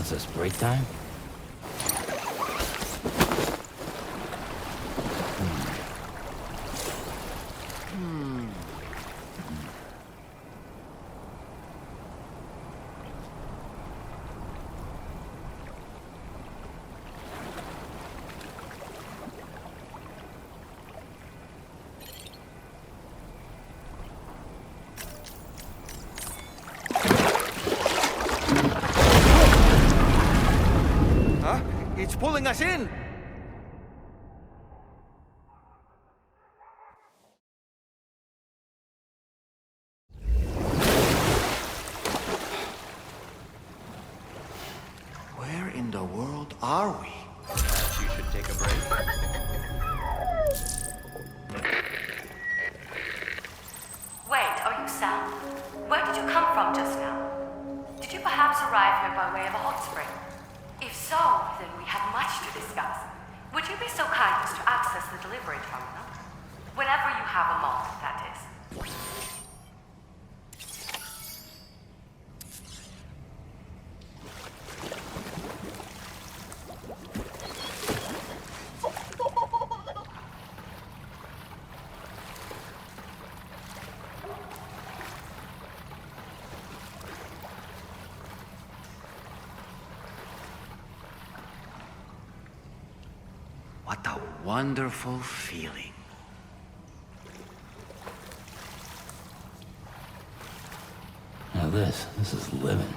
What's this, break time? It's pulling us in! Where in the world are we? Perhaps you should take a break. Wait, are you Sam? Where did you come from just now? Did you perhaps arrive here by way of a hot spring? If so, then we have much to discuss. Would you be so kind as to access the delivery terminal? Whenever you have a moment, that is. What a wonderful feeling. Now this is living.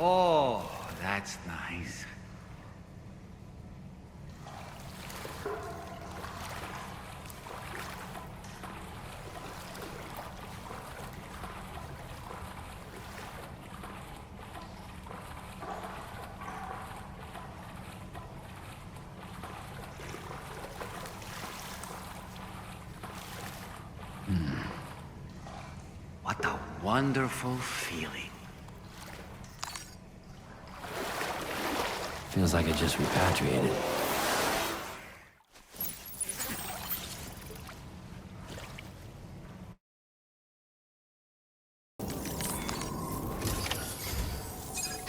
Oh, that's nice. What a wonderful feeling. Feels like I just repatriated.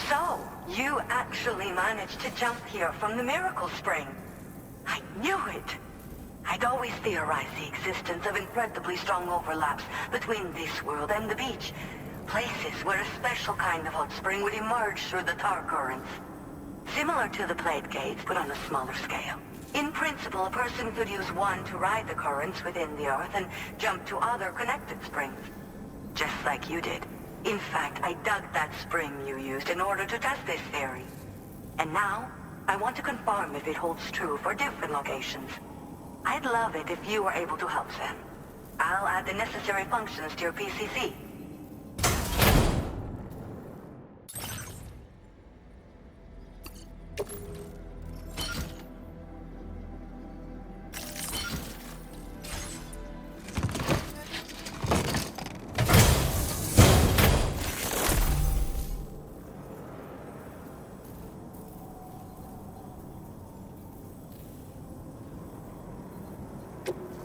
So, you actually managed to jump here from the Miracle Spring. I knew it. I'd always theorized the existence of incredibly strong overlaps between this world and the beach. Places where a special kind of hot spring would emerge through the tar currents. Similar to the plate gates, but on a smaller scale. In principle, a person could use one to ride the currents within the Earth and jump to other connected springs. Just like you did. In fact, I dug that spring you used in order to test this theory. And now, I want to confirm if it holds true for different locations. I'd love it if you were able to help Sam. I'll add the necessary functions to your PCC.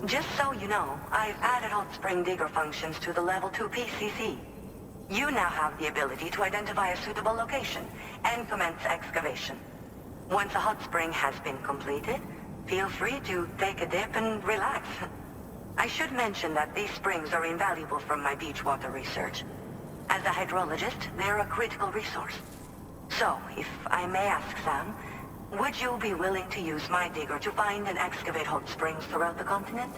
Just so you know, I've added hot spring digger functions to the level 2 PCC. You now have the ability to identify a suitable location and commence excavation. Once a hot spring has been completed, feel free to take a dip and relax. I should mention that these springs are invaluable from my beach water research. As a hydrologist, they're a critical resource. So, if I may ask, Sam, would you be willing to use my digger to find and excavate hot springs throughout the continent?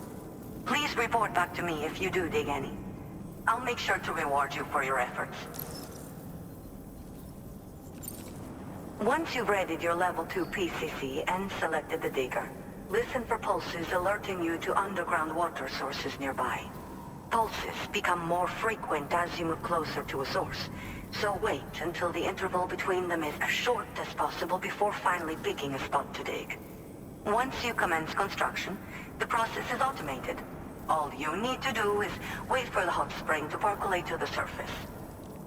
Please report back to me if you do dig any. I'll make sure to reward you for your efforts. Once you've readied your level 2 PCC and selected the digger, listen for pulses alerting you to underground water sources nearby. Pulses become more frequent as you move closer to a source, so wait until the interval between them is as short as possible before finally picking a spot to dig. Once you commence construction, the process is automated. All you need to do is wait for the hot spring to percolate to the surface.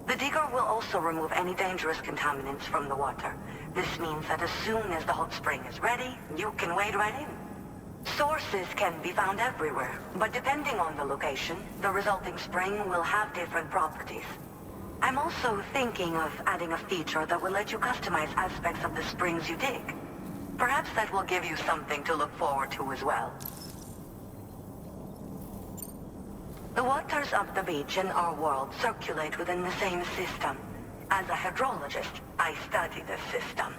The digger will also remove any dangerous contaminants from the water. This means that as soon as the hot spring is ready, you can wade right in. Sources can be found everywhere, but depending on the location, the resulting spring will have different properties. I'm also thinking of adding a feature that will let you customize aspects of the springs you dig. Perhaps that will give you something to look forward to as well. The waters of the beach in our world circulate within the same system. As a hydrologist, I study this system.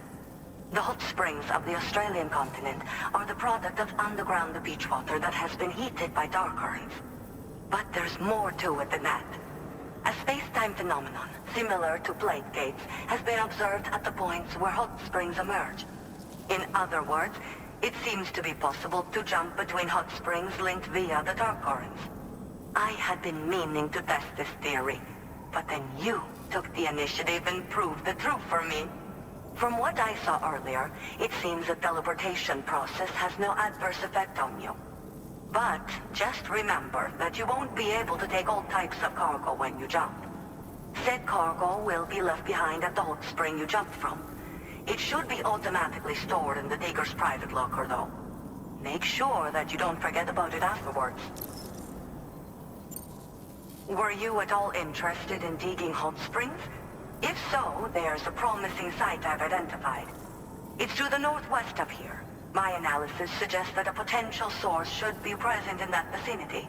The hot springs of the Australian continent are the product of underground beach water that has been heated by dark currents. But there's more to it than that. A space-time phenomenon, similar to plate gates, has been observed at the points where hot springs emerge. In other words, it seems to be possible to jump between hot springs linked via the dark currents. I had been meaning to test this theory, but then you took the initiative and proved the truth for me. From what I saw earlier, it seems the teleportation process has no adverse effect on you. But just remember that you won't be able to take all types of cargo when you jump. Said cargo will be left behind at the hot spring you jumped from. It should be automatically stored in the digger's private locker, though. Make sure that you don't forget about it afterwards. Were you at all interested in digging hot springs? If so, there's a promising site I've identified. It's to the northwest of here. My analysis suggests that a potential source should be present in that vicinity.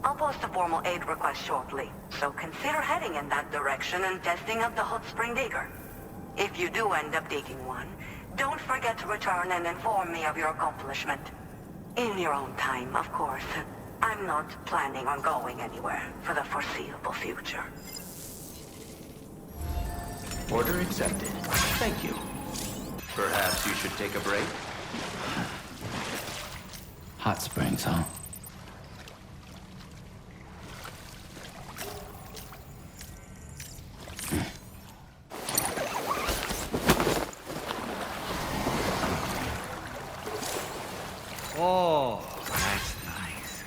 I'll post a formal aid request shortly, so consider heading in that direction and testing out the hot spring digger. If you do end up digging one, don't forget to return and inform me of your accomplishment. In your own time, of course. I'm not planning on going anywhere for the foreseeable future. Order accepted. Thank you. Perhaps you should take a break? Hot springs, huh? Oh, that's nice.